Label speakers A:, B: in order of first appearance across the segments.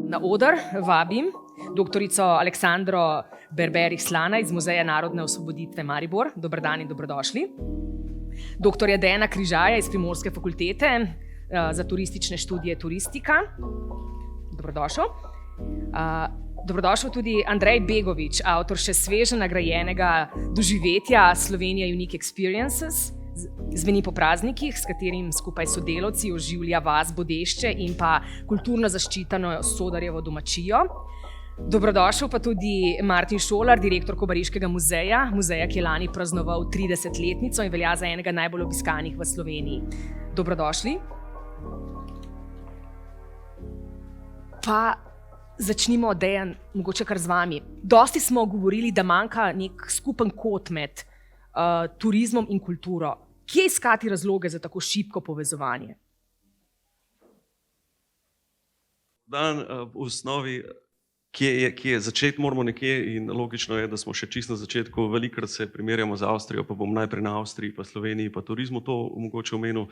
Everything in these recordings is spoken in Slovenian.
A: Na oder vabim doktorico Aleksandro Berberich Slana iz Muzeja narodne osvoboditve Maribor. Dober dan in dobrodošli. Doktorja Dejana Križaja iz Primorske fakultete za turistične študije turistika. Dobrodošel. Dobrodošel tudi Andrej Begovič, avtor še sveže nagrajenega doživetja Slovenija Unique Experiences. Zveni po praznikih, s katerim skupaj sodelavci oživlja vas Bodešče in pa kulturno zaščiteno Sodarjevo domačijo. Dobrodošel pa tudi Martin Šolar, direktor Kobariškega muzeja, ki je lani praznoval 30-letnico in velja za enega najbolj obiskanih v Sloveniji. Dobrodošli. Pa začnimo, Dejan, mogoče kar z vami. Dosti smo govorili, da manjka nek skupen kot med turizmom in kulturo. Kje iskati razloge za tako šibko povezovanje?
B: Dan v osnovi, kje je začeti moramo nekje in logično je, da smo še čisto na začetku. Velikokrat se primerjamo z Avstrijo, pa bom najprej na Avstriji, pa Sloveniji, pa turizmu to mogoče omenil.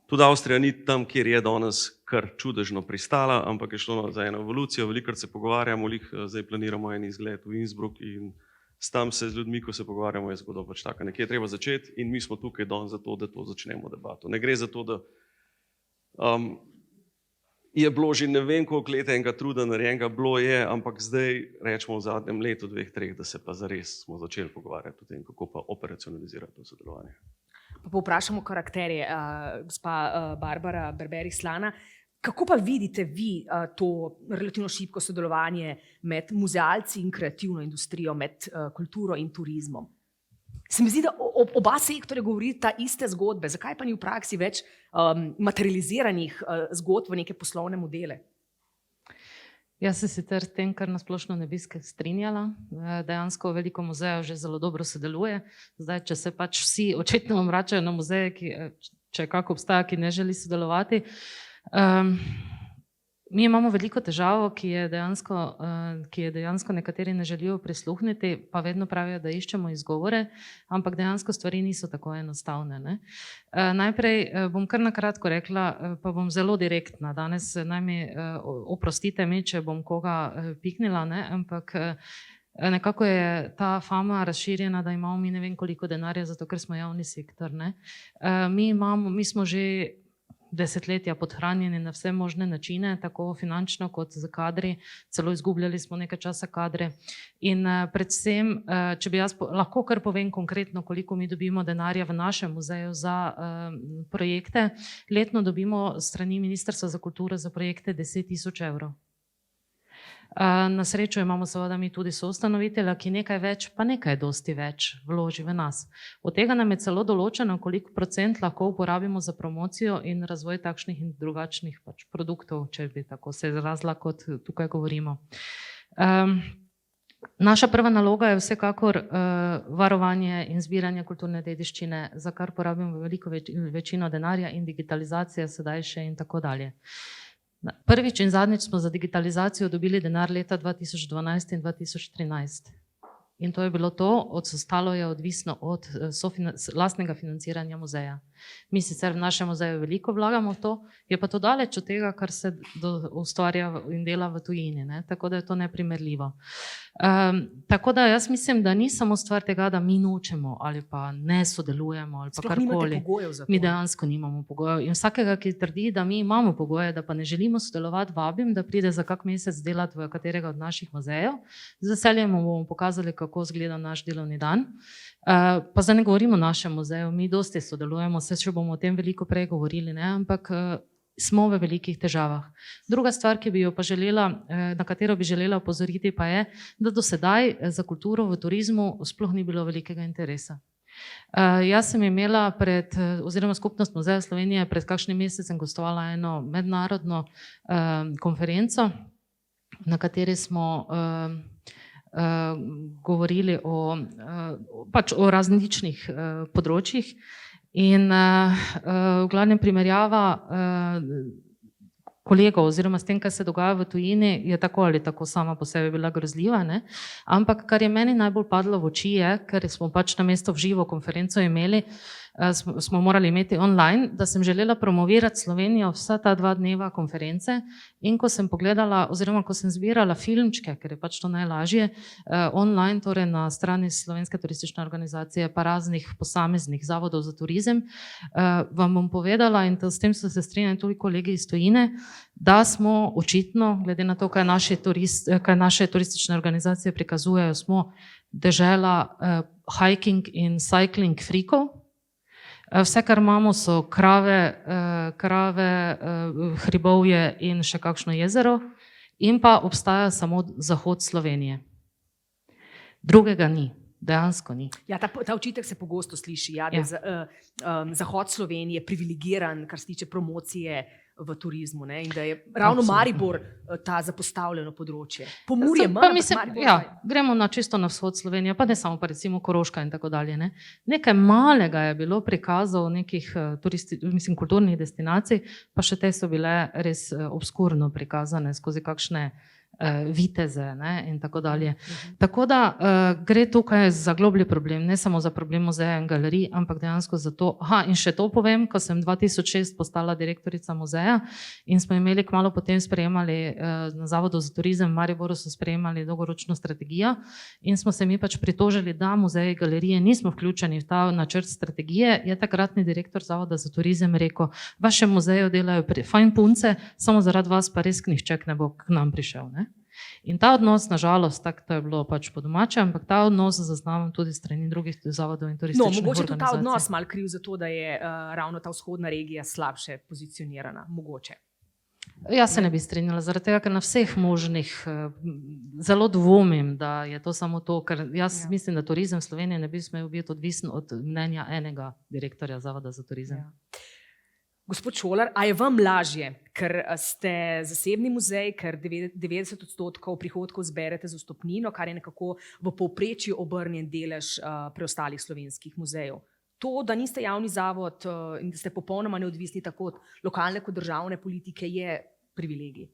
B: Tudi Avstrija ni tam, kjer je danes kar čudežno pristala, ampak je šlo za eno evolucijo. Velikokrat se pogovarjamo, zdaj planiramo en izgled v Innsbruck in tam se z ljudmi, ko se pogovarjamo, je zgodba pač taka. Nekje je treba začeti in mi smo tukaj danes zato, da to začnemo debato. Ne gre za to, da je bilo že ne vem koliko let enega truda narejenega, bilo je, ampak zdaj rečemo v zadnjem letu, 2, 3, da se pa zares smo začeli pogovarjati o tem, kako pa operacionalizirati to sodelovanje.
A: Pa povprašamo karakterje, gospa Barbara Berberich Slana. Kako pa vidite vi to relativno šibko sodelovanje med muzealci in kreativno industrijo, med kulturo in turizmom? Se mi zdi, da oba sektorja govorita iste zgodbe. Zakaj pa ni v praksi več materializiranih zgodb v neke poslovne modele?
C: Jaz se sicer s tem, kar nasplošno ne bi strinjala. Dejansko veliko muzejev že zelo dobro sodeluje. Zdaj, če se pač vsi očitno vračajo na muzeje, če kako obstaja, ki ne želi sodelovati. Mi imamo veliko težavo, ki je dejansko nekateri ne želijo prisluhniti, pa vedno pravijo, da iščemo izgovore, ampak dejansko stvari niso tako enostavne, ne? Najprej bom kar na kratko rekla, pa bom zelo direktna. Danes naj mi oprostite mi, če bom koga piknila, ne? Ampak nekako je ta fama razširjena, da imamo mi ne vem koliko denarja, zato ker smo javni sektor, ne? Mi smo že desetletja podhranjeni na vse možne načine, tako finančno kot z kadri, celo izgubljali smo nekaj časa kadre. In predvsem, če bi jaz lahko kar povem konkretno, koliko mi dobimo denarja v našem muzeju za projekte, letno dobimo strani Ministrstva za kulturo za projekte 10 000 evrov. Na srečo imamo seveda mi tudi soustanovitelja, ki nekaj več, pa nekaj dosti več vloži v nas. Od tega nam je celo določeno, koliko % lahko uporabimo za promocijo in razvoj takšnih in drugačnih pač produktov, če bi tako se izrazila, kot tukaj govorimo. Naša prva naloga je vsekakor varovanje in zbiranje kulturne dediščine, za kar porabimo veliko večino denarja in digitalizacija sedaj še in tako dalje. Prvič in zadnjič smo za digitalizacijo dobili denar leta 2012 in 2013. In to je bilo to, ostalo je odvisno od lastnega financiranja muzeja. Mi sicer v našem muzeju veliko vlagamo v to, je pa to daleč od tega, kar se ustvarja in dela v tujini, ne? Tako da je to neprimerljivo. Tako da jaz mislim, da ni samo stvar tega, da mi nočemo ali pa ne sodelujemo ali pa
A: Sploh
C: karkoli.
A: nimate pogojev za to.
C: Mi dejansko nimamo pogojev. In vsakega, ki trdi, da mi imamo pogoje, da pa ne želimo sodelovati, vabim, da pride za kak mesec delati v katerega od naših muzejev. Z veseljem bomo pokazali, kako izgleda naš delovni dan. Pa zdaj ne govorimo o našem muzeju, mi dosti sodelujemo, še bomo o tem veliko prej govorili, ne? Ampak smo v velikih težavah. Druga stvar, ki bi jo pa želela, na katero bi želela opozoriti, pa je, da do sedaj za kulturo v turizmu sploh ni bilo velikega interesa. Jaz sem imela oziroma Skupnost muzeja Slovenije pred kakšnim mesecem gostovala eno mednarodno konferenco, na kateri smo govorili o različnih področjih in v glavnem primerjava kolegov oziroma s tem, kaj se dogaja v tujini, je tako ali tako sama po sebi bila grozljiva, ne? Ampak kar je meni najbolj padlo v oči je, ker smo pač namesto v živo konferenco imeli, smo morali imeti online, da sem želela promovirati Slovenijo vsa ta 2 dneva konference in ko sem pogledala oziroma ko sem zbirala filmčke, ker je pač to najlažje, online, torej na strani Slovenske turistične organizacije pa raznih posameznih zavodov za turizem, vam bom povedala in s tem so se strinjali tudi kolegi iz tujine, da smo očitno, glede na to, kaj naše turistične organizacije prikazujejo, smo dežela hiking in cycling freakov. Vse, kar imamo, so krave, hribovje in še kakšno jezero in pa obstaja samo zahod Slovenije. Drugega ni. Dejansko ni.
A: Ja, ta očitek se pogosto sliši, da je zahod Slovenije privilegiran, kar se tiče promocije v turizmu, ne? In da je ravno Maribor ta zapostavljeno področje. Pomurje manj,
C: gremo čisto na vzhod Slovenije, pa ne samo pa recimo Koroška in tako dalje. Ne? Nekaj malega je bilo prikazov nekih kulturnih destinacij, pa še te so bile res obskurno prikazane skozi kakšne viteze, ne, in tako dalje. Tako da gre tukaj za globlji problem, ne samo za problem muzeja in galerij, ampak dejansko za to. In še to povem, ko sem 2006 postala direktorica muzeja in smo imeli kmalu potem sprejemali na Zavodu za turizem v Mariboru so sprejemali dolgoročno strategijo in smo se mi pač pritožili, da muzeji in galerije nismo vključeni v ta načrt strategije, je takratni direktor Zavoda za turizem rekel, vaše muzeje delajo fajn punce, samo zaradi vas pa res nihče ne bo k nam prišel, ne? In ta odnos, nažalost, tako to je bilo pač po domače, ampak ta odnos zaznavam tudi strani drugih zavodov in turističnih organizacij.
A: Mogoče tudi ta odnos malo kriv za to, da je ravno ta vzhodna regija slabše pozicionirana, mogoče.
C: Jaz se ne bi strinjala, zaradi tega, ker na vseh možnih zelo dvomim, da je to samo to, ker jaz mislim, da turizem Slovenije ne bi smel biti odvisen od mnenja enega direktorja Zavoda za turizem.
A: Ja. Gospod Šolar, a je vam lažje, ker ste zasebni muzej, ker 90% prihodkov zberete za vstopnino, kar je nekako v povprečju obrnjen delež preostalih slovenskih muzejev? To, da niste javni zavod in da ste popolnoma neodvisni tako od lokalne kot državne politike, je privilegij.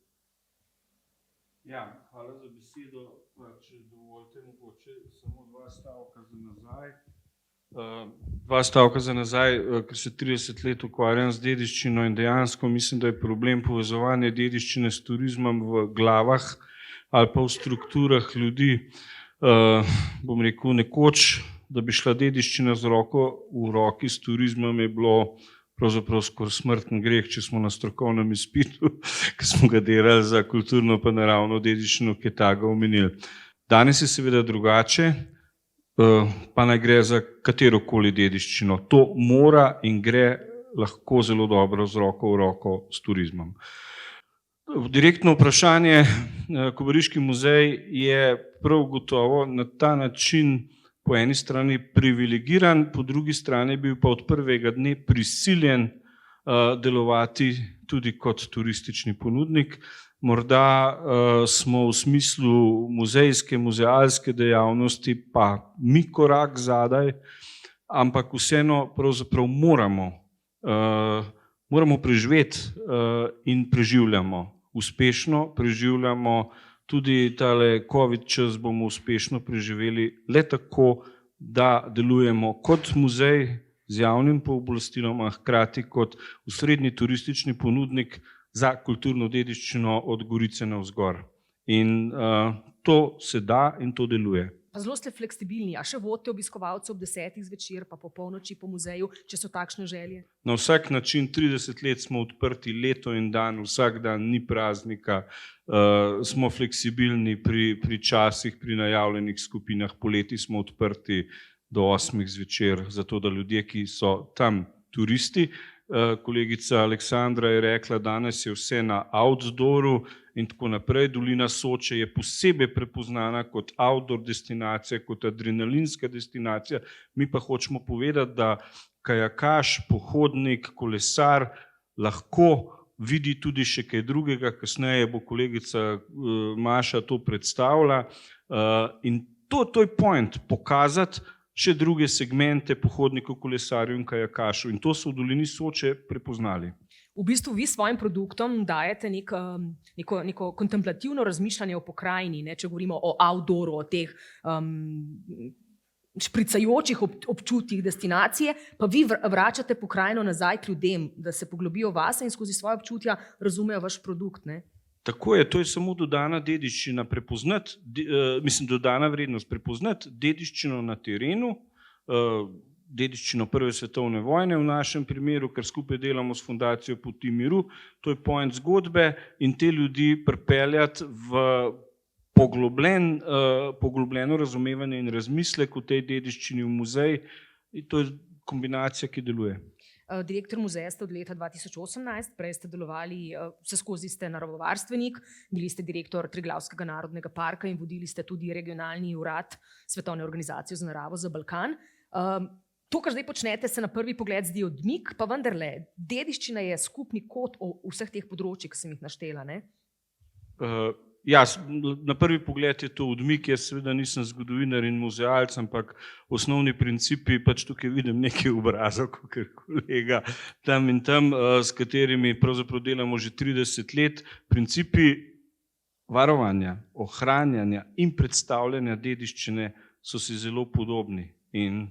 D: Ja, hvala za besedo. Če dovolite, mogoče samo 2 stavka za nazaj. 2 stavka za nazaj, ker se 30 let ukvarjam z dediščino in dejansko mislim, da je problem povezovanja dediščine s turizmom v glavah ali pa v strukturah ljudi. Bom rekel, nekoč, da bi šla dediščina z roko v roki s turizmom, je bilo pravzaprav skoraj smrten greh, če smo na strokovnem izpitu, ki smo ga delali za kulturno pa naravno dediščino, ki je tega omenili. Danes je seveda drugače, pa naj gre za katerokoli dediščino. To mora in gre lahko zelo dobro z roko v roko s turizmom. Direktno vprašanje, Kobariški muzej je prav gotovo na ta način po eni strani privilegiran, po drugi strani bil pa od prvega dne prisiljen delovati tudi kot turistični ponudnik. Morda smo v smislu muzejske, muzealske dejavnosti pa mi korak zadaj, ampak vseeno pravzaprav moramo preživeti in preživljamo. Uspešno preživljamo, tudi tale COVID čas bomo uspešno preživeli le tako, da delujemo kot muzej z javnim pooblastilom, hkrati kot osrednji turistični ponudnik za kulturno dediščino od Gorice navzgor. In to se da in to deluje.
A: Pa zelo ste fleksibilni, a še vodite obiskovalce ob 10 zvečer, pa po polnoči po muzeju, če so takšne želje?
D: Na vsak način, 30 let smo odprti, leto in dan, vsak dan ni praznika, smo fleksibilni pri časih, pri najavljenih skupinah, poleti smo odprti do 8 zvečer, zato da ljudje, ki so tam turisti, kolegica Aleksandra je rekla, danes je vse na outdooru in tako naprej. Dolina Soče je posebej prepoznana kot outdoor destinacija, kot adrenalinska destinacija. Mi pa hočemo povedati, da kajakaš, pohodnik, kolesar lahko vidi tudi še kaj drugega. Kasneje bo kolegica Maša to predstavila. In to je point, pokazati še druge segmente pohodnikov, kolesarjev in kajakašov. In to so v dolini Soče prepoznali.
A: V bistvu vi s svojim produktom dajete neko kontemplativno razmišljanje o pokrajini, ne? Če govorimo o outdooru, o teh špricajočih občutjih destinacije, pa vi vračate pokrajino nazaj k ljudem, da se poglobijo vase in skozi svoje občutja razumejo vaš produkt. Ne?
D: Tako je, to je samo dodana dediščina, dodana vrednost, prepoznati dediščino na terenu, dediščino Prve svetovne vojne v našem primeru, ker skupaj delamo s Fundacijo Poti miru, to je point zgodbe in te ljudi pripeljati v poglobljeno razumevanje in razmislek o tej dediščini v muzej. In to je kombinacija, ki deluje.
A: Direktor muzeja ste od leta 2018, prej ste delovali, vseskozi ste naravovarstvenik, bili ste direktor Triglavskega narodnega parka in vodili ste tudi regionalni urad Svetovne organizacije za naravo za Balkan. To, kar zdaj počnete, se na prvi pogled zdi odmik, pa vendarle, dediščina je skupni kod o vseh teh področjih, ki sem jih naštela, ne?
D: Ja, na prvi pogled je to odmik, jaz seveda nisem zgodovinar in muzealec, ampak osnovni principi, pač tukaj vidim nekaj obrazov, kot je kolega tam in tam, s katerimi pravzaprav delamo že 30 let. Principi varovanja, ohranjanja in predstavljanja dediščine so si zelo podobni. In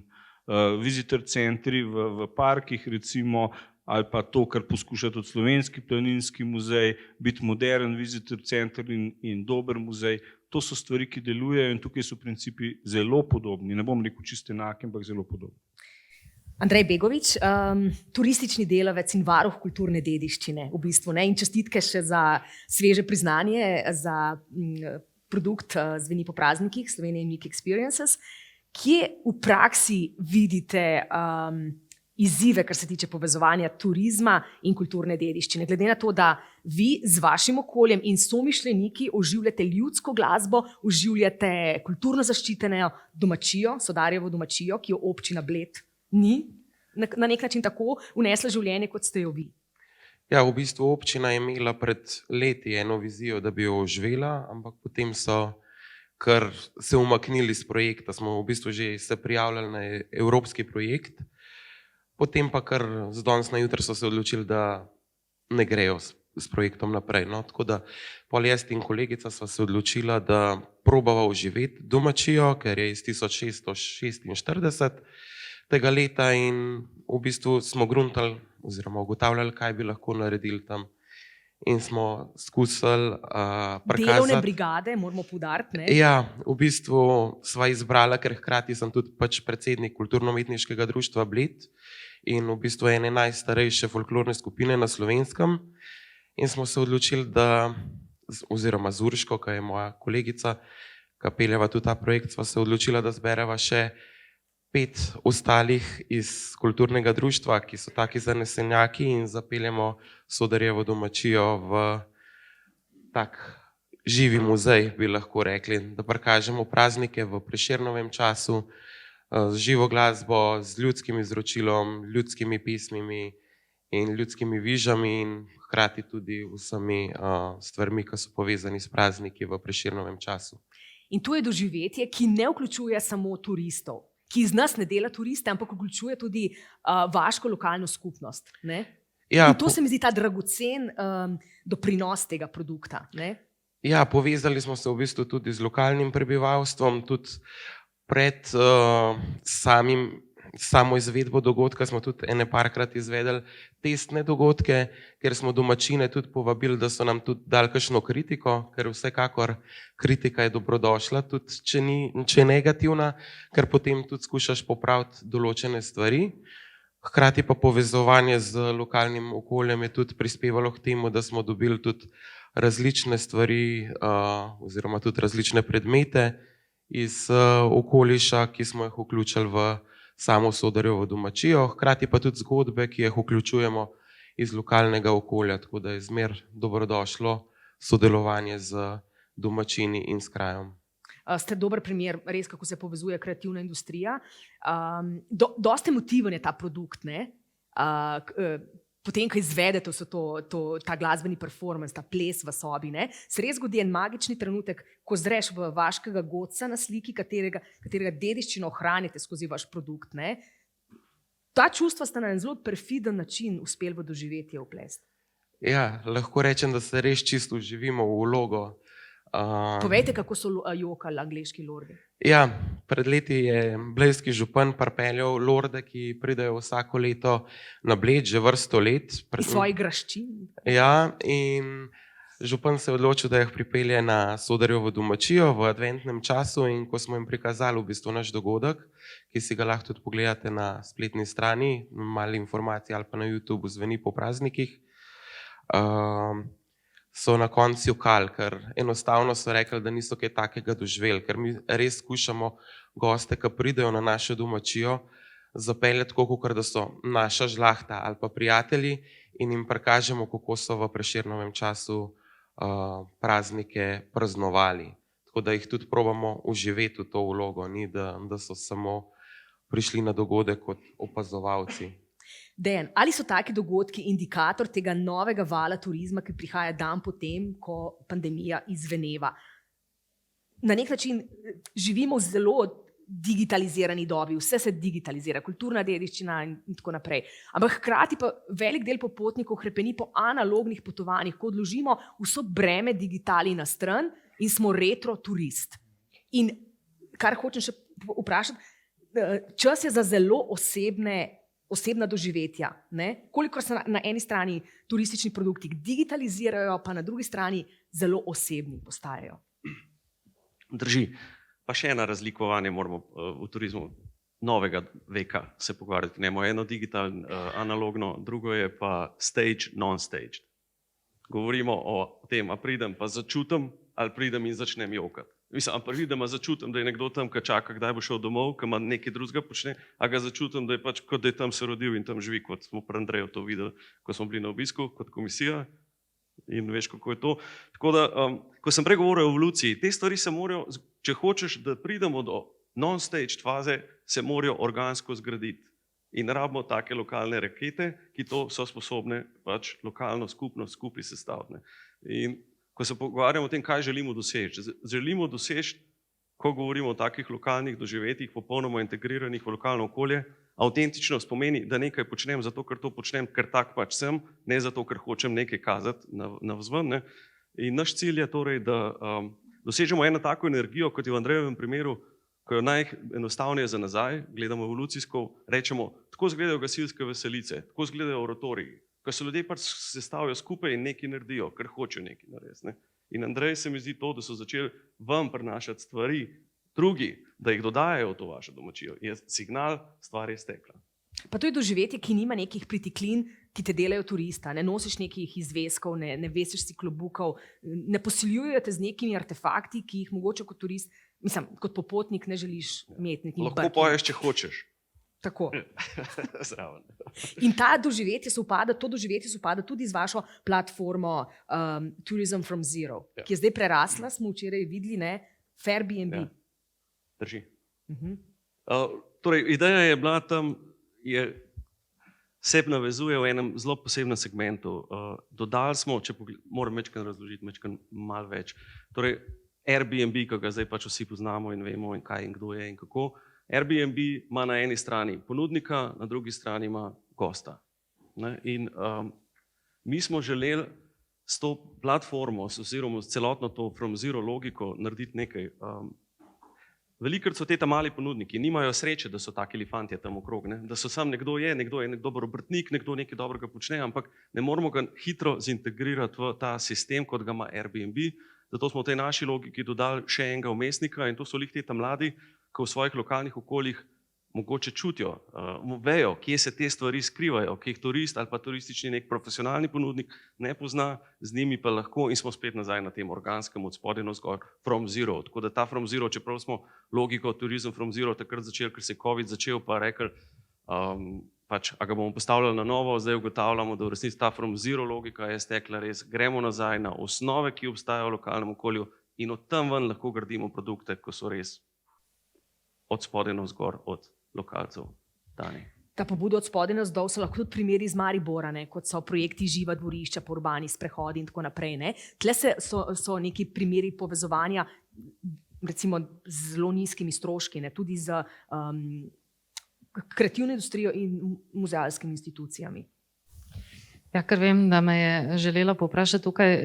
D: visitor centri v parkih, recimo, ali pa to, kar poskuša tudi Slovenski planinski muzej, biti modern visitor center in dober muzej, to so stvari, ki delujejo in tukaj so principi zelo podobni. Ne bom rekel čisto enaki, ampak zelo podobni.
A: Andrej Begovič, turistični delavec in varuh kulturne dediščine v bistvu, ne? In čestitke še za sveže priznanje za produkt Zveni po praznikih, Slovenia Unique Experiences. Kje v praksi vidite izzive, kar se tiče povezovanja turizma in kulturne dediščine, glede na to, da vi z vašim okoljem in somišljeniki oživljate ljudsko glasbo, oživljate kulturno zaščiteno domačijo, Sodarjevo domačijo, ki jo občina Bled ni na nek način tako vnesla življenje, kot ste jo vi?
E: Ja, v bistvu občina je imela pred leti eno vizijo, da bi jo oživela, ampak potem so kar se umaknili z projekta, smo v bistvu že se prijavljali na evropski projekt. Potem pa kar z danes na jutro so se odločili, da ne grejo s projektom naprej. No, tako da pol jaz in kolegica sva se odločila, da probava oživeti domačijo, ker je iz 1646 tega leta in v bistvu smo gruntali oziroma ugotavljali, kaj bi lahko naredili tam. In smo skusili prikazati.
A: Delovne brigade, moramo poudariti, ne?
E: Ja, v bistvu sva izbrala, ker hkrati sem tudi predsednik Kulturno-umetniškega društva Bled in v bistvu ene najstarejše folklorne skupine na Slovenskem. In smo se odločili, da, oziroma z Urško, ki je moja kolegica, ki peljeva tudi ta projekt, sva se odločila, da zbereva še 5 ostalih iz kulturnega društva, ki so taki zanesenjaki in zapeljemo Sodarjevo domačijo v tak živi muzej, bi lahko rekli, da prikažemo praznike v Prešernovem času, z živo glasbo, z ljudskim izročilom, ljudskimi pesmimi in ljudskimi vižami in hkrati tudi vsemi stvarmi, ki so povezani s prazniki v Prešernovem času.
A: In to je doživetje, ki ne vključuje samo turistov, ki iz nas ne dela turiste, ampak vključuje tudi vaško lokalno skupnost. Ne? Ja, in to se mi zdi ta dragocen doprinos tega produkta. Ne?
E: Ja, povezali smo se v bistvu tudi z lokalnim prebivalstvom, tudi pred samo izvedbo dogodka smo tudi parkrat izvedeli testne dogodke, ker smo domačine tudi povabili, da so nam tudi dali kakšno kritiko, ker vsekakor kritika je dobrodošla, tudi če je negativna, ker potem tudi skušaš popraviti določene stvari. Hkrati pa povezovanje z lokalnim okoljem je tudi prispevalo k temu, da smo dobili tudi različne stvari oziroma tudi različne predmete iz okoliša, ki smo jih vključili v samo Sodarjevo domačijo, hkrati pa tudi zgodbe, ki jih vključujemo iz lokalnega okolja, tako da je zmer dobrodošlo sodelovanje z domačini in s krajem.
A: Ste dober primer, res, kako se povezuje kreativna industrija. Dosti emotiven je ta produkt, ne? Potem, ko izvedete ta glasbeni performance, ta ples v sobi, ne? Se res zgodi en magični trenutek, ko zreš v vaškega godca na sliki, katerega dediščino ohranite skozi vaš produkt. Ne? Ta čustva sta na en zelo perfiden način uspeli v doživetje vplesti.
E: Ja, lahko rečem, da se res čisto vživimo v vlogo
A: Povejte, kako so jokali angleški lordi.
E: Ja, pred leti je blejski župan pripeljal lorde, ki pridejo vsako leto na Bled, že vrsto let.
A: Iz svojih graščin.
E: Ja, in župan se je odločil, da jih pripelje na Sodarjevo domačijo v adventnem času, in ko smo jim prikazali v bistvu naš dogodek, ki si ga lahko tudi pogledate na spletni strani, malo informacij ali pa na YouTubu zveni po praznikih, so na koncu jokali, ker enostavno so rekli, da niso kaj takega doživeli, ker mi res skušamo goste, ki pridejo na našo domačijo, zapeljati tako, kot da so naša žlahta ali pa prijatelji, in jim prikažemo, kako so v Prešernovem času praznike praznovali. Tako da jih tudi probamo uživeti v to vlogo, ni da so samo prišli na dogodek kot opazovalci.
A: Dejan, ali so taki dogodki indikator tega novega vala turizma, ki prihaja dan potem, ko pandemija izveneva? Na nek način živimo v zelo digitalizirani dobi, vse se digitalizira, kulturna dediščina in tako naprej. Ampak hkrati pa velik del popotnikov hrepeni po analognih potovanjih, ko odložimo vso breme digitali na stran in smo retro turist. In kar hočem še vprašati, čas je za zelo osebna doživetja. Kolikor se na eni strani turistični produkti digitalizirajo, pa na drugi strani zelo osebni postajajo.
B: Drži. Pa še ena razlikovanje moramo v turizmu novega veka se pogovarjati. Eno digitalno, analogno, drugo je pa stage, non-staged. Govorimo o tem, a pridem pa začutim, ali pridem in začnem jokati. Mislim, a pridem, a začutim, da je nekdo tam, ki čaka, kdaj bo šel domov, ki ima nekaj drugega počne, a ga začutim, da je pač kot da je tam se rodil in tam živi, kot smo pri Andreju to videli, ko smo bili na obisku kot komisija. In veš, kako je to. Tako da, ko sem prej govoril o evoluciji, te stvari se morajo, če hočeš, da pridemo do non-staged faze, se morajo organsko zgraditi. In rabimo take lokalne rakete, ki to so sposobne pač lokalno skupnost skupaj sestaviti. In ko se pogovarjamo o tem, kaj želimo doseči, želimo doseči, ko govorimo o takih lokalnih doživetjih, popolnoma integriranih v lokalno okolje, avtentičnost pomeni, da nekaj počnem zato, ker to počnem, ker tak pač sem, ne zato, ker hočem nekaj kazati navzven. In naš cilj je torej, da dosežemo eno tako energijo, kot je v Andrejevem primeru, ko je najenostavneje za nazaj, gledamo evolucijsko, rečemo, tako izgledajo gasilske veselice, tako izgledajo oratoriji, ko se ljudje pač sestavijo skupaj in nekaj naredijo, ker hočejo nekaj narediti. In Andrej se mi zdi to, da so začeli vam prinašati stvari, drugi, da jih dodajajo v to vašo domačijo, je signal, stvar je stekla.
A: Pa to je doživetje, ki nima nekih pritiklin, ki te delajo turista. Ne nosiš nekih izveskov, ne vesiš si klobukov, ne posiljujete z nekimi artefakti, ki jih mogoče kot turist, mislim, kot popotnik ne želiš imeti.
B: Lahko poješ, če hočeš.
A: Tako. In to doživetje sovpada tudi z vašo platformo Tourism from Zero, ki je zdaj prerasla, smo včeraj videli, Airbnb.
B: Ja. Drži. Torej, ideja je bila tam, se navezuje v enem zelo posebnem segmentu. Dodali smo, če moram večkrat razložiti, malo več. Torej, Airbnb, ki ga zdaj pač vsi poznamo in vemo, in kaj in kdo je in kako. Airbnb ima na eni strani ponudnika, na drugi strani ima gosta. In mi smo želeli s to platformo, oziroma s celotno to From Zero logiko narediti nekaj. Velikokrat so te mali ponudniki, nimajo sreče, da so taki fantje tam okrog, da so sam nekdo je nek dober obrtnik, nekdo nekaj dobrega počne, ampak ne moramo ga hitro zintegrirati v ta sistem, kot ga ima Airbnb. Zato smo v tej naši logiki dodali še enega vmesnika in to so te mladi, ki v svojih lokalnih okoljih mogoče čutijo, vejo, kje se te stvari skrivajo, ki jih turist ali pa turistični nek profesionalni ponudnik ne pozna, z njimi pa lahko in smo spet nazaj na tem organskem od spodaj navzgor From Zero. Tako da ta From Zero, čeprav smo logiko Tourism From Zero takrat začeli, ker se je COVID začel, pa rekli, pač, a ga bomo postavljali na novo, zdaj ugotavljamo, da v resnici ta From Zero logika je stekla res, gremo nazaj na osnove, ki obstajajo v lokalnem okolju in od tam ven lahko gradimo produkte, ko so res od spodaj navzgor, od lokalcev dani.
A: Ta pobuda od spodaj navzdol so lahko tudi primeri iz Maribora, kot so projekti Živa dvorišča po urbanih sprehodih in tako naprej. Tle so neki primeri povezovanja recimo z zelo nizkimi stroški, tudi z kreativno industrijo in muzealskimi institucijami.
C: Ja, ker vem, da me je želela povprašati tukaj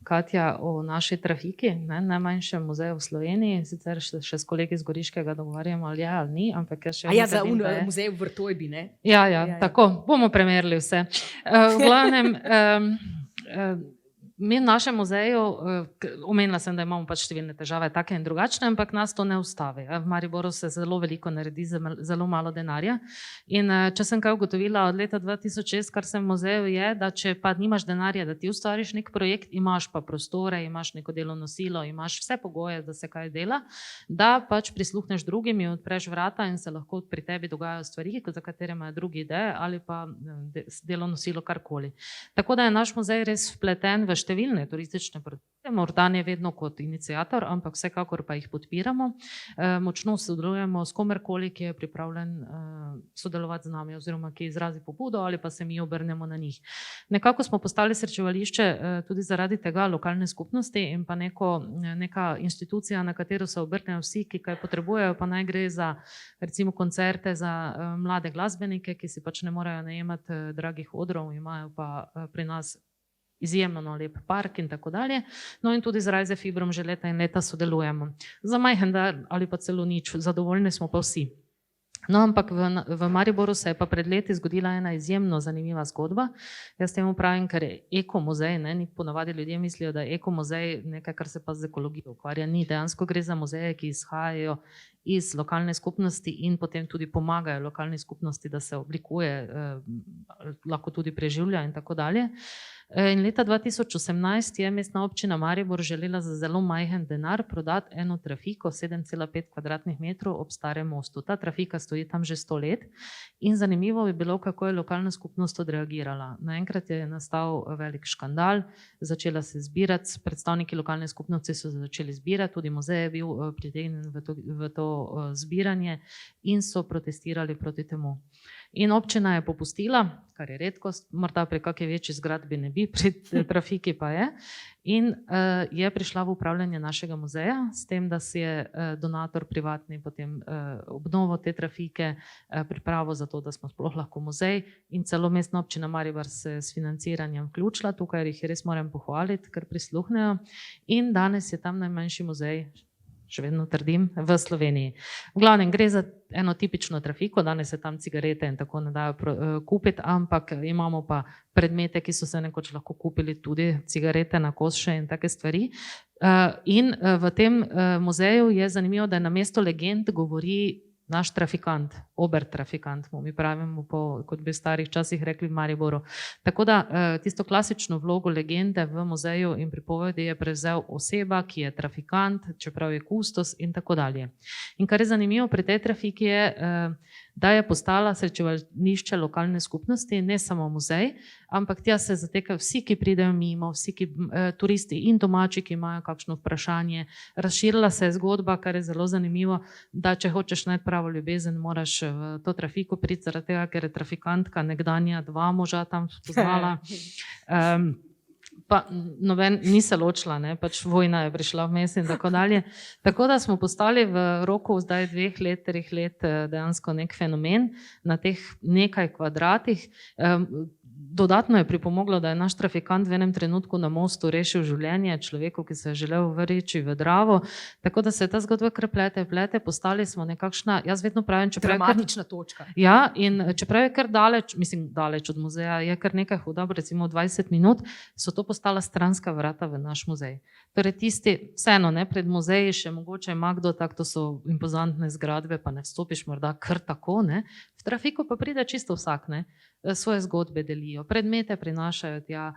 C: Katja, o naši trafiki, ne, najmanjšem muzeju v Sloveniji, sicer še s kolegi z Goriškega dogovarjamo, ali je ali ni, ampak jaz še
A: Za muzej v Vrtojbi, ne?
C: Ja, tako, bomo premerili vse. V glavnem, mi v našem muzeju, omenila sem, da imamo pač številne težave, take in drugačne, ampak nas to ne ustavi. V Mariboru se zelo veliko naredi, zelo malo denarja. In če sem kaj ugotovila od leta 2006, kar sem v muzeju, je, da če pa nimaš denarja, da ti ustvariš nek projekt, imaš pa prostore, imaš neko delovno silo, imaš vse pogoje, da se kaj dela, da pač prisluhneš drugim in odpreš vrata in se lahko pri tebi dogajajo stvari, za katere imajo drugi ideje ali pa delovno silo, karkoli. Tako da je naš muzej res vpleten v številne turistične projekte, morda ne vedno kot iniciator, ampak vsekakor pa jih podpiramo. Močno sodelujemo s komerkoli, ki je pripravljen sodelovati z nami oziroma ki izrazi pobudo ali pa se mi obrnemo na njih. Nekako smo postali srečevališče tudi zaradi tega lokalne skupnosti in pa neka institucija, na katero se obrnejo vsi, ki kaj potrebujejo, pa naj gre za recimo koncerte za mlade glasbenike, ki si pač ne morejo najemati dragih odrov, imajo pa pri nas izjemno lep park in tako dalje. No in tudi z Rajze Fibrom že leta in leta sodelujemo. Za majhen dar ali pa celo nič, zadovoljni smo pa vsi. No, ampak v Mariboru se je pa pred leti zgodila ena izjemno zanimiva zgodba. Jaz temu pravim, ker je ekomuzej, ne, ponavadi ljudje mislijo, da je ekomuzej nekaj, kar se pa z ekologijo ukvarja. Ni, dejansko gre za muzeje, ki izhajajo iz lokalne skupnosti in potem tudi pomagajo lokalni skupnosti, da se oblikuje, lahko tudi preživlja in tako dalje. In leta 2018 je Mestna občina Maribor želela za zelo majhen denar prodati eno trafiko 7,5 kvadratnih metrov ob Starem mostu. Ta trafika stoji tam že 100 let in zanimivo bi bilo, kako je lokalna skupnost odreagirala. Naenkrat je nastal velik škandal, začela se zbirati, predstavniki lokalne skupnosti so začeli zbirati, tudi muzej je bil pritegnjen v to zbiranje in so protestirali proti temu. In občina je popustila, kar je redkost, morda pri kakšni večji zgradbi ne bi, pri trafiki pa je. In je prišla v upravljanje našega muzeja, s tem, da si je donator privatni potem obnovo te trafike pripravil za to, da smo sploh lahko muzej in celo Mestna občina Maribor se s financiranjem vključila, tukaj jih res moram pohvaliti, ker prisluhnejo. In danes je tam najmanjši muzej, še vedno trdim, v Sloveniji. V glavnem gre za eno tipično trafiko, danes se tam cigarete in tako ne dajo kupiti, ampak imamo pa predmete, ki so se nekoč lahko kupili, tudi cigarete na kos še in take stvari. In v tem muzeju je zanimivo, da je na mesto legend govori naš trafikant, obertrafikant, mi pravimo, kot bi v starih časih rekli v Mariboru. Tako da tisto klasično vlogo legende v muzeju in pripovedi je prevzel oseba, ki je trafikant, čeprav je kustos in tako dalje. In kar je zanimivo pri tej trafiki je, da je postala srečevališče lokalne skupnosti, ne samo muzej, ampak tja se zatekajo vsi, ki pridejo mimo, vsi turisti in domači, ki imajo kakšno vprašanje. Razširila se je zgodba, kar je zelo zanimivo, da če hočeš najti pravo ljubezen, moraš v to trafiko priti, zaradi tega, ker je trafikantka nekdanja 2 moža tam spoznala. Pa noben ni se ločila, ne? Pač vojna je prišla vmes in tako dalje. Tako da smo postali v roku zdaj 2 let, 3 let dejansko nek fenomen na teh nekaj kvadratih. Dodatno je pripomoglo, da je naš trafikant v enem trenutku na mostu rešil življenje človeku, ki se je želel vreči v Dravo. Tako da se je ta zgodba kar plete, postali smo nekakšna, jaz vedno pravim,
A: dramatična točka.
C: Ja, in čeprav je kar daleč od muzeja, je kar nekaj hoda, recimo 20 minut, so to postala stranska vrata v naš muzej. Torej tisti, vseeno, ne, pred muzeji še mogoče ima kdo, to so impozantne zgradbe, pa ne vstopiš morda kar tako, ne. V trafiko pa pride čisto vsak, ne. Svoje zgodbe delijo, predmete prinašajo tja,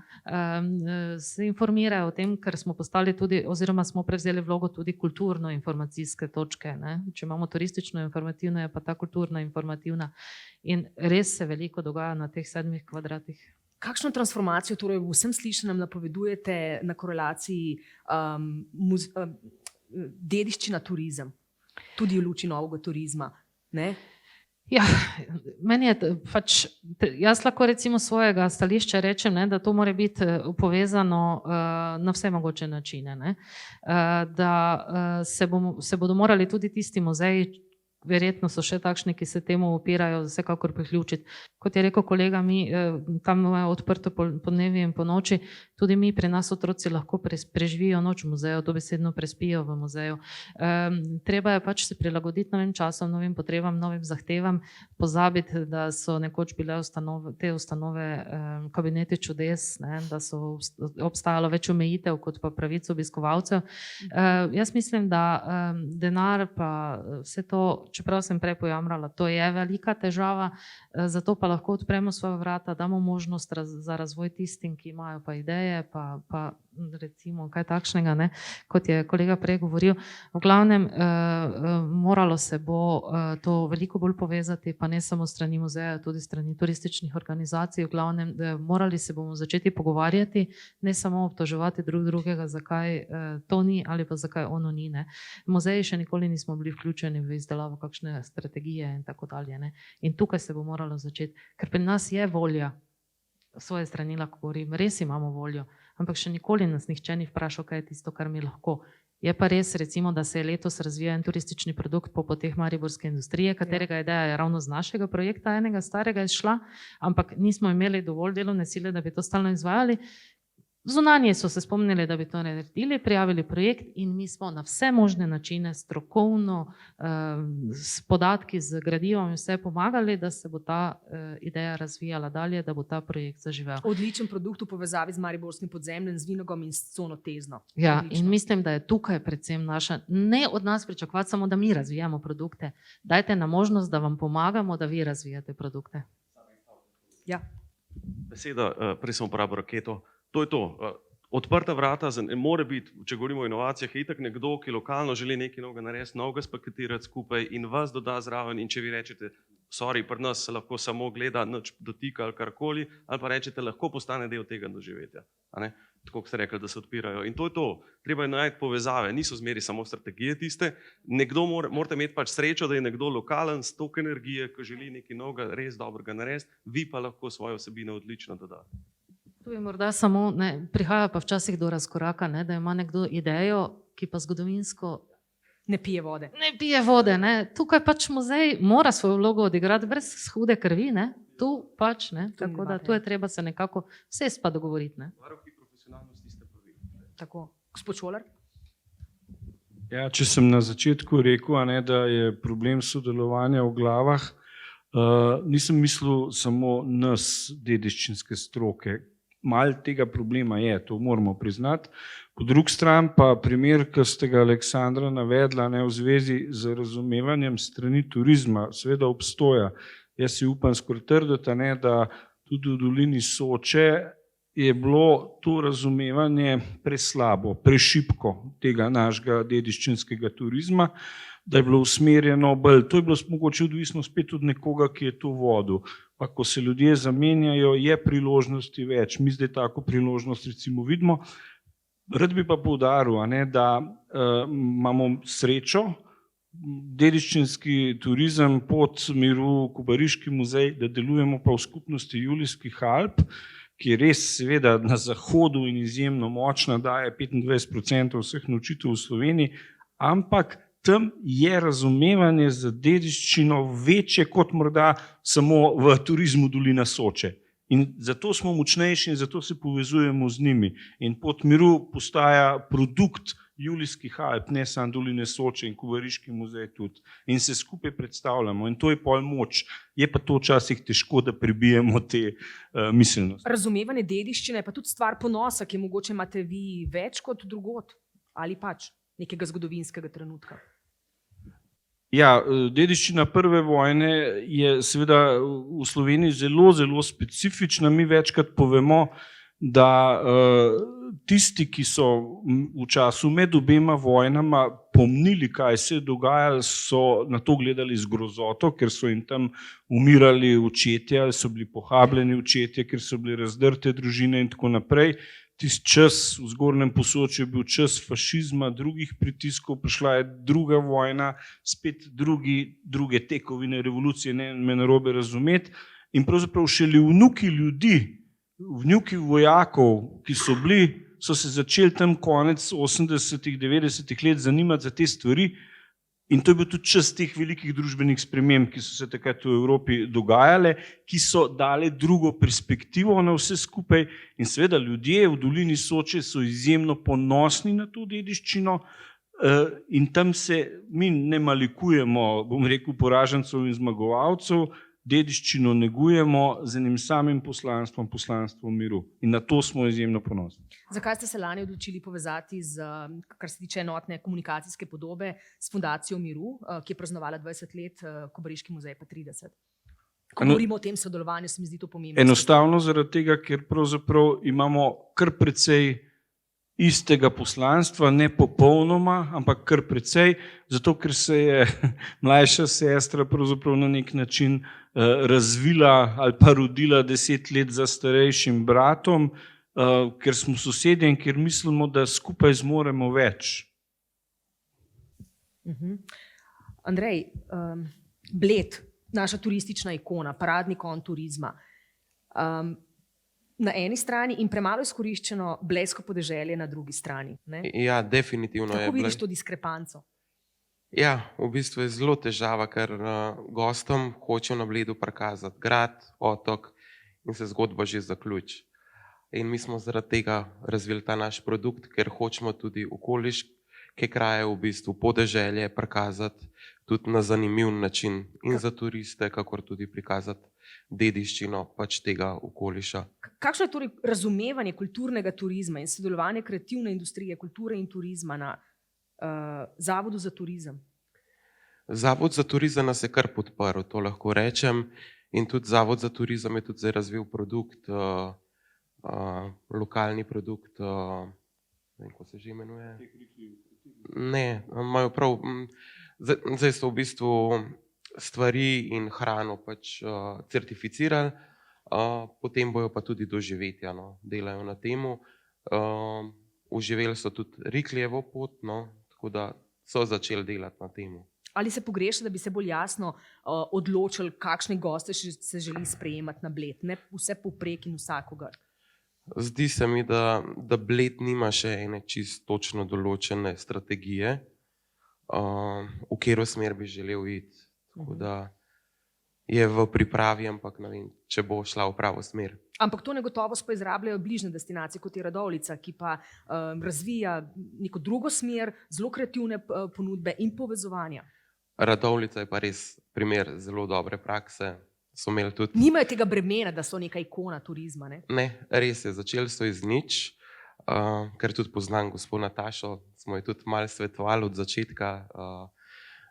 C: se informirajo o tem, ker smo postali tudi, oziroma smo prevzeli vlogo tudi kulturno-informacijske točke, ne. Če imamo turistično-informativno, je pa ta kulturno-informativna in res se veliko dogaja na teh 7 kvadratih.
A: Kakšno transformacijo torej v vsem slišanem napovedujete na korelaciji dediščina turizem, tudi v luči novega turizma, ne?
C: Ja, meni je pač, jaz lahko recimo svojega stališča rečem, ne, da to mora biti povezano na vse mogoče načine, ne. Da se bodo morali tudi tisti muzeji verjetno so še takšni, ki se temu opirajo, vsekakor priključiti. Kot je rekel kolega, mi tam je odprto po dnevi in po noči, tudi mi pri nas otroci lahko preživijo noč v muzeju, dobesedno prespijo v muzeju. Treba je pač se prilagoditi novim časom, novim potrebam, novim zahtevam, pozabiti, da so nekoč bile te ustanove kabineti čudes, ne, da so obstajalo več omejitev kot pa pravic obiskovalcev. Jaz mislim, da denar pa vse to, čeprav sem prej pojamrala, to je velika težava, zato pa lahko odpremo svoja vrata, damo možnost za razvoj tistim, ki imajo pa ideje, pa recimo kaj takšnega, ne, kot je kolega prej govoril. V glavnem, moralo se bo to veliko bolj povezati, pa ne samo strani muzeja, tudi strani turističnih organizacij. V glavnem, morali se bomo začeti pogovarjati, ne samo obtoževati drug drugega, zakaj to ni ali pa zakaj ono ni. Ne. Muzeji še nikoli nismo bili vključeni v izdelavo kakšne strategije in tako dalje. Ne. In tukaj se bo moralo začeti, ker pri nas je volja, svoje strani lahko govorim, res imamo voljo, ampak še nikoli nas nihče ni vprašal, kaj je tisto, kar mi lahko. Je pa res, recimo, da se je letos razvija en turistični produkt po poteh mariborske industrije, katerega ideja je ravno z našega projekta, enega starega izšla, ampak nismo imeli dovolj delovne sile, da bi to stalno izvajali. Zunanji so se spomnili, da bi to naredili, prijavili projekt in mi smo na vse možne načine strokovno, s podatki, z gradivom in vse pomagali, da se bo ta ideja razvijala dalje, da bo ta projekt zaživel.
A: Odličen produkt v povezavi z mariborskim podzemljem, z Vinogom in s cono Tezno.
C: Ja,
A: Odlično.
C: in mislim, da je tukaj predvsem naša, ne od nas pričakovati samo, da mi razvijamo produkte. Dajte nam možnost, da vam pomagamo, da vi razvijate produkte.
A: Ja.
B: Beseda, prej sem uporabil raketo. To je to. Odprta vrata, mora biti, če govorimo o inovacijah, je itak nekdo, ki lokalno želi nekaj novega narediti, novega spaketirati skupaj in vas doda zraven. In če vi rečete, sorry, pri nas se lahko samo gleda, nič dotika ali karkoli, ali pa rečete, lahko postane del tega doživetja. Tako kot ste rekli, da se odpirajo. In to je to. Treba je najti povezave, niso zmeri samo strategije tiste. Nekdo morate imeti pač srečo, da je nekdo lokalen, s toliko energije, ki želi nekaj novega, res dobrega narediti, vi pa lahko svoje vsebine odlično dodate.
C: Tu je morda samo, ne, prihaja pa včasih do razkoraka, ne, da ima nekdo idejo, ki pa zgodovinsko
A: Ne pije vode.
C: ne pije vode. Ne. Tukaj pač muzej mora svojo vlogo odigrati brez hude krvi. Ne. Tu pač, ne. Tako da tu je treba se nekako vse pa dogovoriti. Ne.
B: Varuhi profesionalnosti ste pa vi.
A: Tako. Gospod Šolar?
D: Ja, če sem na začetku rekel, da je problem sodelovanja v glavah, nisem mislil samo nas, dediščinske stroke. Malo tega problema je, to moramo priznati. Po drugi strani pa primer, ki ste ga Aleksandra navedla, v zvezi z razumevanjem strani turizma, seveda obstoja. Jaz si upam skoraj trditi, da tudi v dolini Soče je bilo to razumevanje preslabo, prešibko tega našega dediščinskega turizma, da je bilo usmerjeno bolj. To je bilo mogoče odvisno spet od nekoga, ki je to vodil. Pa ko se ljudje zamenjajo, je priložnosti več. Mi zdaj tako priložnost recimo vidimo. Rad bi pa poudaril, da imamo srečo, dediščinski turizem, Pot miru, Kobariški muzej, da delujemo pa v skupnosti Julijskih Alp, ki je res seveda na zahodu in izjemno močna, daje 25% vseh nočitev v Sloveniji, ampak tam je razumevanje za dediščino večje kot morda samo v turizmu Dolina Soče. In zato smo močnejši in zato se povezujemo z njimi. In Pot miru postaja produkt Julijskih Alp, ne samo Doline Soče in Kobariški muzej tudi. In se skupaj predstavljamo in to je pol moč. Je pa to včasih težko, da prebijemo te miselnosti.
A: Razumevanje dediščine je pa tudi stvar ponosa, ki mogoče imate vi več kot drugod. Ali pač nekega zgodovinskega trenutka.
D: Ja, dediščina prve vojne je seveda v Sloveniji zelo, zelo specifična. Mi večkrat povemo, da tisti, ki so v času med obema vojnama pomnili, kaj se je dogajalo, so na to gledali z grozoto, ker so jim tam umirali očetje, so bili pohabljeni očetje, ker so bili razdrte družine in tako naprej. Tisti čas v Zgornjem Posočju je bil čas fašizma, drugih pritiskov, prišla je druga vojna, spet druge tekovine revolucije, ne me narobe razumeti. In pravzaprav šele vnuki ljudi, vnuki vojakov, ki so bili, so se začeli tam konec 80-ih, 90-ih let zanimati za te stvari In to je bil tudi čas teh velikih družbenih sprememb, ki so se takrat v Evropi dogajale, ki so dale drugo perspektivo na vse skupaj. In seveda ljudje v dolini Soče so izjemno ponosni na to dediščino in tam se mi ne malikujemo, bom rekel, poražencev in zmagovalcev, dediščino negujemo z enim samim poslanstvom, poslanstvom miru. In na to smo izjemno ponosni.
A: Zakaj ste se lani odločili povezati z, kar se tiče enotne komunikacijske podobe, s Fundacijo Miru, ki je praznovala 20 let, Kobariški muzej pa 30? Ko govorimo o tem sodelovanju, se mi zdi to pomembno.
D: Enostavno zaradi tega, ker pravzaprav imamo kar precej istega poslanstva, ne popolnoma, ampak kar precej, zato ker se je mlajša sestra pravzaprav na nek način razvila ali pa rodila 10 let za starejšim bratom, ker smo sosedje in ker mislimo, da skupaj zmoremo več.
A: Andrej, Bled, naša turistična ikona, paradni konj turizma, na eni strani in premalo izkoriščeno blejsko podeželje na drugi strani. Ne?
E: Ja, definitivno je.
A: Kako vidiš to diskrepanco?
E: Ja, v bistvu je zelo težava, ker gostom hočejo na Bledu prikazati grad, otok in se zgodba že zaključi. In mi smo zaradi tega razvili ta naš produkt, ker hočemo tudi okoliške kraje, v bistvu podeželje prikazati tudi na zanimiv način in za turiste, kakor tudi prikazati dediščino pač tega okoliša.
A: Kakšno je torej razumevanje kulturnega turizma in sodelovanje kreativne industrije, kulture in turizma na Zavodu za turizem?
E: Zavod za turizem nas je kar podprl, to lahko rečem. In tudi Zavod za turizem je tudi zdaj razvil produkt, lokalni produkt, kako se že imenuje? Ne, imajo prav. Zdaj so v bistvu stvari in hrano pač certificirali, potem bojo pa tudi doživetja, no, delajo na temu. Uživeli so tudi Riklijevo pot, no, tako da so začeli delati na temu.
A: Ali se pogreša, da bi se bolj jasno odločili, kakšne goste se želi sprejemati na Bled, ne vse povprek in vsakogar?
E: Zdi se mi, da Bled nima še ene čisto točno določene strategije, v katero smer bi želel iti. Tako da je v pripravi, ampak ne vem, če bo šla v pravo smer.
A: Ampak to negotovost pa izrabljajo bližnje destinacije, kot je Radovljica, ki pa razvija neko drugo smer, zelo kreativne ponudbe in povezovanja.
E: Radovljica je pa res primer zelo dobre prakse. So imeli tudi...
A: Nimajo tega bremena, da so neka ikona turizma, ne?
E: Ne, res je, začeli so iz nič, ker tudi poznam gospod Natašo, smo jo tudi malo svetovali od začetka.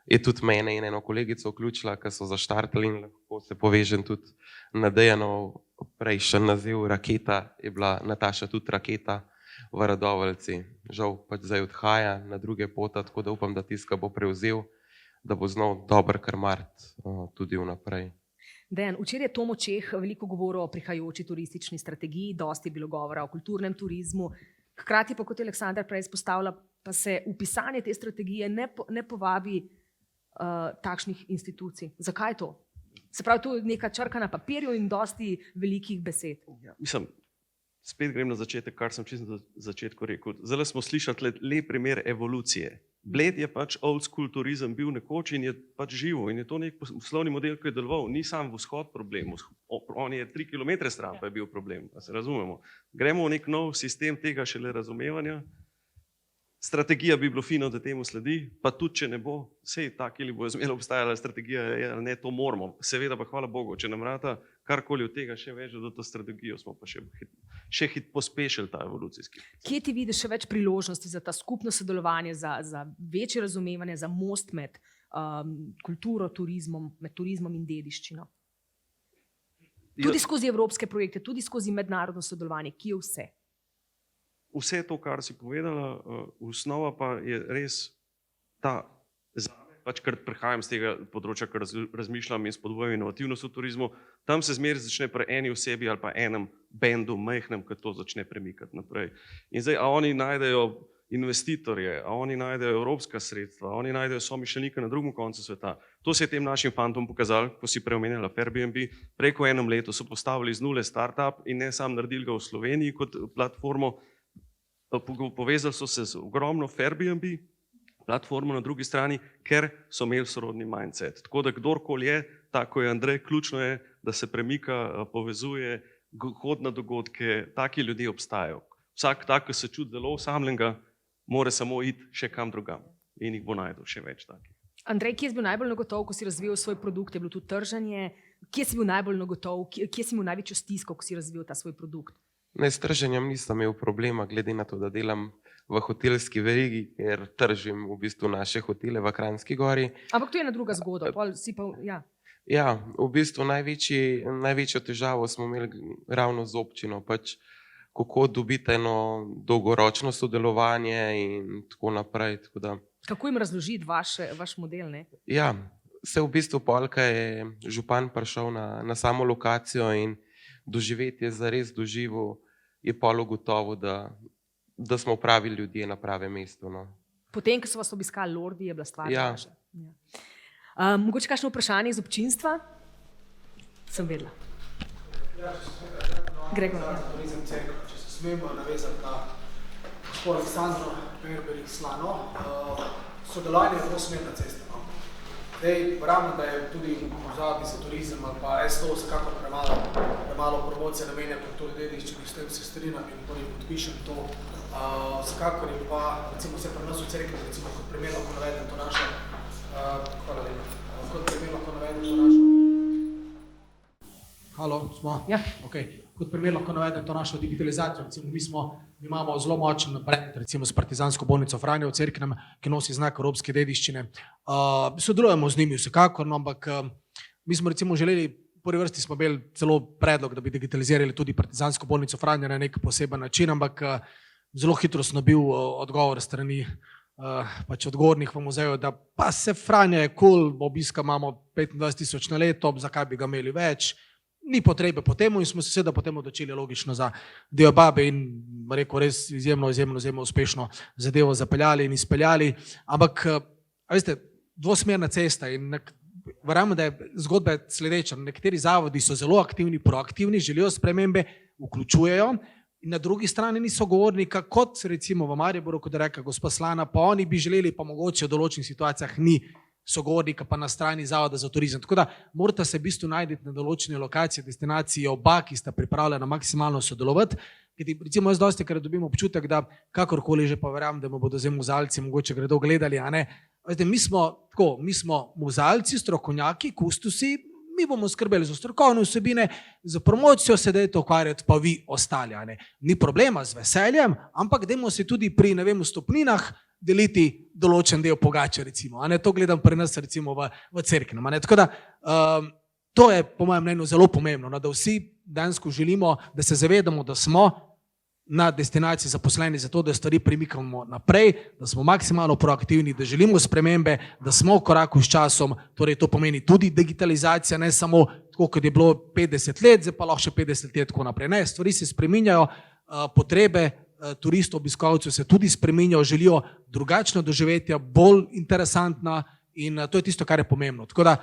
E: Je tudi mene in eno kolegico vključila, ki so zaštartali in lahko se povežem tudi na Dejanov prejšnji naziv Raketa, je bila Nataša tudi Raketa v Radovljici. Žal pač zdaj odhaja na druge pota, tako da upam, da tiska bo prevzel, da bo znal dobro krmariti tudi vnaprej.
A: Dejan, včeraj je Tomo Čeh veliko govoril o prihajajoči turistični strategiji, dosti je bilo govora o kulturnem turizmu, hkrati pa, kot je Aleksandar prej izpostavila, pa se v pisanje te strategije ne povabi takšnih institucij. Zakaj to? Se pravi, to je neka črka na papirju in dosti velikih besed.
B: Ja, mislim, spet grem na začetek, kar sem čisto na začetku rekel. Zdaj smo slišali lep primer evolucije. Bled je pač old school turizem bil nekoč in je pač živo in je to nek poslovni model, ki je deloval. Ni sam vzhod problem, on je 3 kilometre stran pa je bil problem, da se razumemo. Gremo v nek nov sistem tega šele razumevanja. Strategija bi bilo fino, da temu sledi, pa tudi če ne bo, sej tak ali bo zmeraj obstajala strategija, ne, to moramo. Seveda pa hvala Bogu, če nam rata karkoli od tega še več, da to strategijo smo pa še pospešili ta evolucijski.
A: Kje ti vidiš še več priložnosti za ta skupno sodelovanje, za večje razumevanje, za most med kulturo, turizmom, med turizmom in dediščino? Tudi skozi evropske projekte, tudi skozi mednarodno sodelovanje, kje je vse?
B: Vse to, kar si povedala, osnova pa je res ta zame, pač ker prihajam z tega področja, ker razmišljam in spodbujam inovativnost v turizmu, tam se zmeraj začne pri eni osebi ali pa enem bendu, majhnem, ki to začne premikati naprej. In zdaj, a oni najdejo investitorje, a oni najdejo evropska sredstva, a oni najdejo somišljenike na drugem koncu sveta. To se je tem našim fantom pokazalo, ko si preomenjala Airbnb. Preko enem letu so postavili z nule startup in ne sam naredili ga v Sloveniji kot platformo. Povezali so se z ogromno Airbnb platformo na drugi strani, ker so imeli sorodni mindset. Tako da kdorkoli je, tako je Andrej, ključno je, da se premika, povezuje, hodi na dogodke, taki ljudje obstajajo. Vsak tak, ki se čuti zelo osamljenega, mora samo iti še kam drugam in jih bo najdel še več takih.
A: Andrej, kje si bil najbolj nagotov, ko si razvijal svoj produkt? Je bilo tu trženje? Kje si bil najbolj nagotov? Kje si imel največjo stisko, ko si razvijal ta svoj produkt?
E: Ne, s trženjem nisem imel problema, glede na to, da delam v hotelski verigi, ker tržim v bistvu naše hotele v Kranjski Gori.
A: Ampak to je ena druga zgodba.
E: Ja, v bistvu največjo težavo smo imeli ravno z občino, pač kako dobiti eno dolgoročno sodelovanje in tako naprej. Tako da,
A: kako jim razložiti vaš model? Ne?
E: Ja, se v bistvu polka je župan prišel na samo lokacijo in doživeti je zares doživel, je pol ugotovil, da smo pravi ljudje na pravem mestu. No.
A: Potem, ko so vas obiskali lordi, je bila stvar
E: lažja.
A: Ja. Mogoče kakšno vprašanje iz občinstva? Sem vedela. Gregor.
F: Če se smemo navezati na gospod Aleksandro Berberih Slano, sodelovanje je dvosmerna cesta. No? Verjamem, da je tudi v Zavodu za turizem ali pa STO vsekakor premalo promocije namenja kulturne dediščine, s tem se strinjam in podpišem to. Vsekakor je pa, recimo se pri nas v Cerkvi, recimo kot primer lahko navedem to našo, hvala lepa, kot primer lahko navedem to našo. Halo, smo?
A: Ja.
F: Okay. Kot primer lahko navedem to našo digitalizacijo. Recimo, mi imamo zelo močen brand, recimo s Partizansko bolnico Franja v Cerknem, ki nosi znak evropske dediščine. Sodelujemo z njimi vsekakor, no, ampak mi smo recimo želeli, v prvi vrsti smo imeli celo predlog, da bi digitalizirali tudi Partizansko bolnico Franja na nek poseben način, ampak zelo hitro sem dobil odgovor strani pač odgovornih v muzeju, da pa se Franja je cool, obiska imamo 25.000 na leto, zakaj bi ga imeli več. Ni potrebe po temu in smo se seveda potem odločili logično za Dio Babe in rekel res izjemno uspešno zadevo zapeljali in izpeljali. Ampak, veste, dvosmerna cesta in verjamem, da je zgodba sledeča. Nekateri zavodi so zelo aktivni, proaktivni, želijo spremembe, vključujejo in na drugi strani ni sogovornika, kot recimo v Mariboru, kot je rekla gospa Slana, pa oni bi želeli, pa mogoče v določenih situacijah ni sogovornika pa na strani Zavoda za turizem. Tako da morate se v bistvu najti na določene lokacije, destinacije, oba, ki sta pripravljena maksimalno sodelovati. Recimo jaz dosti krat dobim občutek, da kakorkoli že pa verjamem, da me bodo zdaj muzealci mogoče gredo gledali, a ne. Mi smo muzealci, strokovnjaki, kustosi, mi bomo skrbeli za strokovne vsebine, za promocijo se dajte ukvarjati pa vi ostali, a ne. Ni problema, z veseljem, ampak dajmo se tudi pri, ne vem, vstopninah deliti določen del pogače, recimo. To gledam pri nas, recimo v Cerknem. Tako da to je po mojem mnenju zelo pomembno, da vsi dejansko želimo, da se zavedamo, da smo na destinaciji zaposleni zato, da stvari premikamo naprej, da smo maksimalno proaktivni, da želimo spremembe, da smo v koraku s časom, torej to pomeni tudi digitalizacija, ne samo tako, kot je bilo 50 let, zdaj pa lahko še 50 let tako naprej. Ne, stvari se spreminjajo, potrebe turistov, obiskovalcev se tudi spreminjajo, želijo drugačno doživetja, bolj interesantna in to je tisto, kar je pomembno. Tako da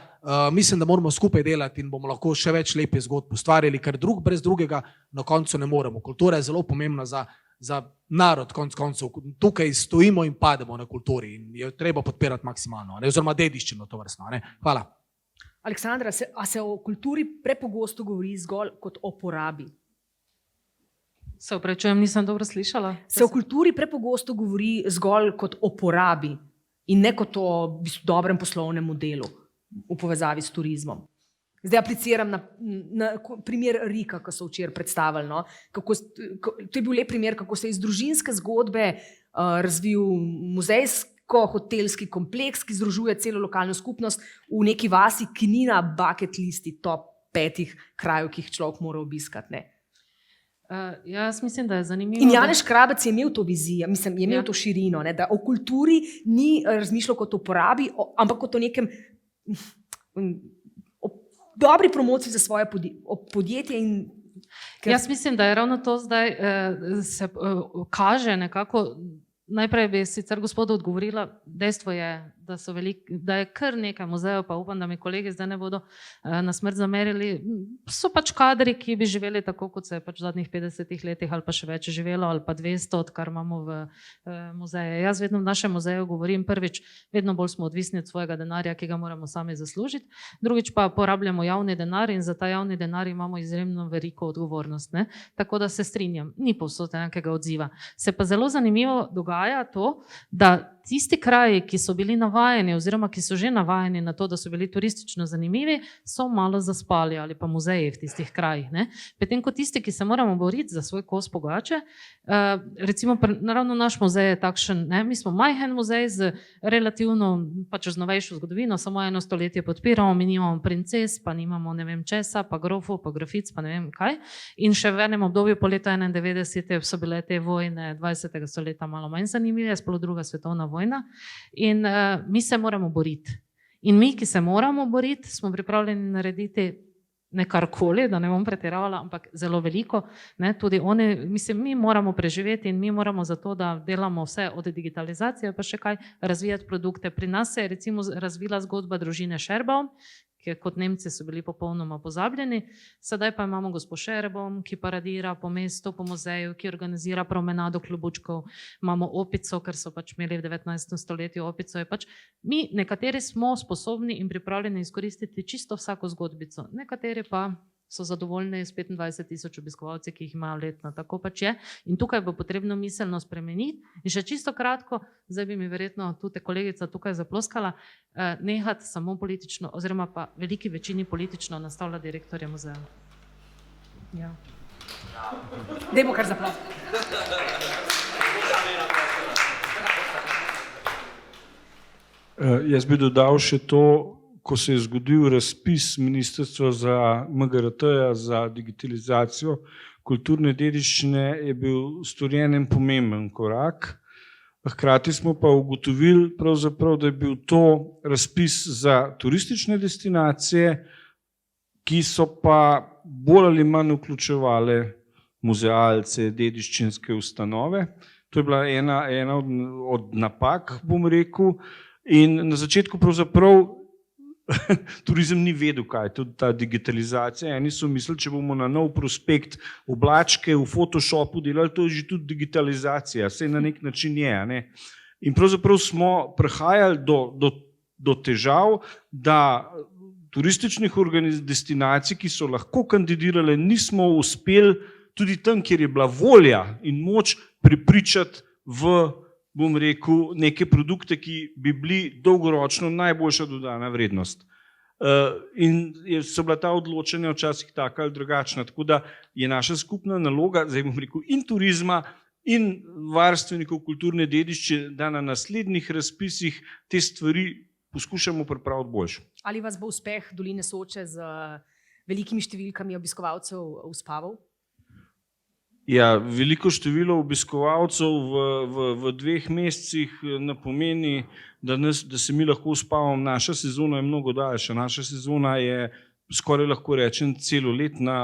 F: mislim, da moramo skupaj delati in bomo lahko še več lepih zgodb ustvarjali, ker drug brez drugega na koncu ne moremo. Kultura je zelo pomembna za narod, konc koncev. Tukaj stojimo in pademo na kulturi in jo treba podpirati maksimalno, oziroma dediščino to vrstno. Hvala.
A: Aleksandra, a se o kulturi prepogosto govori zgolj kot o porabi?
C: Se opravičujem, nisem dobro slišala.
A: Se o kulturi prepogosto govori zgolj kot o porabi in ne kot o dobrem poslovnem modelu v povezavi s turizmom. Zdaj apliciram na primer Rika, ki so včeraj predstavili. No? To je bil lep primer, kako se je iz družinske zgodbe razvil muzejsko-hotelski kompleks, ki združuje celo lokalno skupnost v neki vasi, ki ni na bucket listi top 5 krajev, ki jih človek mora obiskati. Ne?
C: Jaz mislim, da je zanimivo.
A: In Janez Škrabec je imel to vizijo, je imel to širino, ne, da o kulturi ni razmišljal kot o porabi, ampak kot o nekem dobri promociji za svoje podjetje.
C: Jaz mislim, da je ravno to zdaj se kaže nekako Najprej bi sicer gospodu odgovorila, dejstvo je, da je kar nekaj muzejev, pa upam, da mi kolegi zdaj ne bodo na smrt zamerili, so pač kadri, ki bi živeli tako, kot se je pač v zadnjih 50 letih ali pa še več živelo, ali pa 200, odkar imamo v muzeje. Jaz vedno v našem muzeju govorim, prvič, vedno bolj smo odvisni od svojega denarja, ki ga moramo sami zaslužiti, drugič pa porabljamo javni denar in za ta javni denar imamo izjemno veliko odgovornost. Ne? Tako da se strinjam, ni povsod enakega odziva. Se pa zelo zanimivo dogaja to, da tisti kraji, ki so bili navajeni oziroma ki so že navajeni na to, da so bili turistično zanimivi, so malo zaspali ali pa muzeji v tistih krajih. Potem ko tisti, ki se moramo boriti za svoj kos pogače, recimo naravno naš muzej je takšen, mi smo majhen muzej z relativno pač z novejšo zgodovino, samo 1 stoletje podpiramo, mi nimamo princes, pa nimamo ne vem česa, pa grofov, pa grofic, pa ne vem kaj. In še v enem obdobju po letu 91 so bile te vojne 20. stoletja malo manj zanimive, sploh druga svetovna vojna. In mi se moramo boriti. In mi, ki se moramo boriti, smo pripravljeni narediti ne karkoli, da ne bom pretiravala, ampak zelo veliko. Tudi oni, mislim, mi moramo preživeti in mi moramo zato, da delamo vse od digitalizacije, pa še kaj, razvijati produkte. Pri nas se je recimo razvila zgodba družine Šerbaum, ki kot Nemci so bili popolnoma pozabljeni. Sedaj pa imamo gospo Šerbaum, ki paradira po mestu, po muzeju, ki organizira promenado klobučkov. Imamo Opico, ker so pač imeli v 19. stoletju Opico. Mi nekateri smo sposobni in pripravljeni izkoristiti čisto vsako zgodbico. Nekateri pa so zadovoljni s 25.000 obiskovalci, ki jih imajo letno. Tako pač je. In tukaj bo potrebno miselno spremeniti. In še čisto kratko, zdaj bi mi verjetno tudi kolegica tukaj zaploskala, nehati samo politično, oziroma pa veliki večini politično nastavlja direktorja muzeja. Ja.
A: Dajmo kar zaploskati.
D: Jaz bi dodal še to, ko se je zgodil razpis Ministrstva za MGRT-ja za digitalizacijo kulturne dediščine, je bil storjen en pomemben korak. Hkrati smo pa ugotovili, da je bil to razpis za turistične destinacije, ki so pa bolj ali manj vključevale muzealce, dediščinske ustanove. To je bila ena od napak, bom rekel, in na začetku pravzaprav turizem ni vedel, kaj je tudi ta digitalizacija. Eni so mislili, če bomo na nov prospekt oblačke v Photoshopu delali, to je že tudi digitalizacija, saj na nek način je. Ne? In pravzaprav smo prihajali do težav, da turističnih destinacij, ki so lahko kandidirale, nismo uspeli tudi tam, kjer je bila volja in moč prepričati v, bom rekel, neke produkte, ki bi bili dolgoročno najboljša dodana vrednost. In so bila ta odločanja včasih taka ali drugačna, tako da je naša skupna naloga, zdaj bom rekel, in turizma, in varstvenikov kulturne dediščine, da na naslednjih razpisih te stvari poskušamo pripraviti boljše.
A: Ali vas bo uspeh Doline Soče z velikimi številkami obiskovalcev uspaval?
D: Ja, veliko število obiskovalcev v 2 mesecih ne pomeni, da se mi lahko uspavamo. Naša sezona je mnogo daljša. Naša sezona je skoraj lahko rečem celoletna,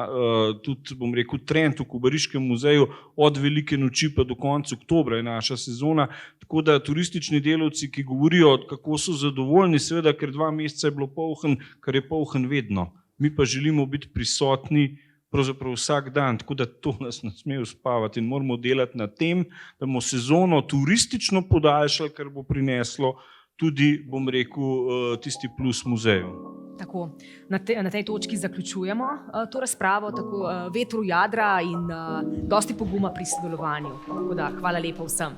D: tudi bom rekel trend v Kobariškem muzeju od Velike noči pa do konca oktobra je naša sezona. Tako da turistični delavci, ki govorijo, kako so zadovoljni, seveda, ker 2 meseca je bilo poln, kar je poln vedno. Mi pa želimo biti prisotni pravzaprav vsak dan, tako da to nas ne sme uspavati in moramo delati na tem, da bomo sezono turistično podaljšali, kar bo prineslo tudi, bom rekel, tisti plus muzeju.
A: Tako, na tej točki zaključujemo to razpravo, tako vetru jadra in dosti poguma pri sodelovanju. Tako da, hvala lepa vsem.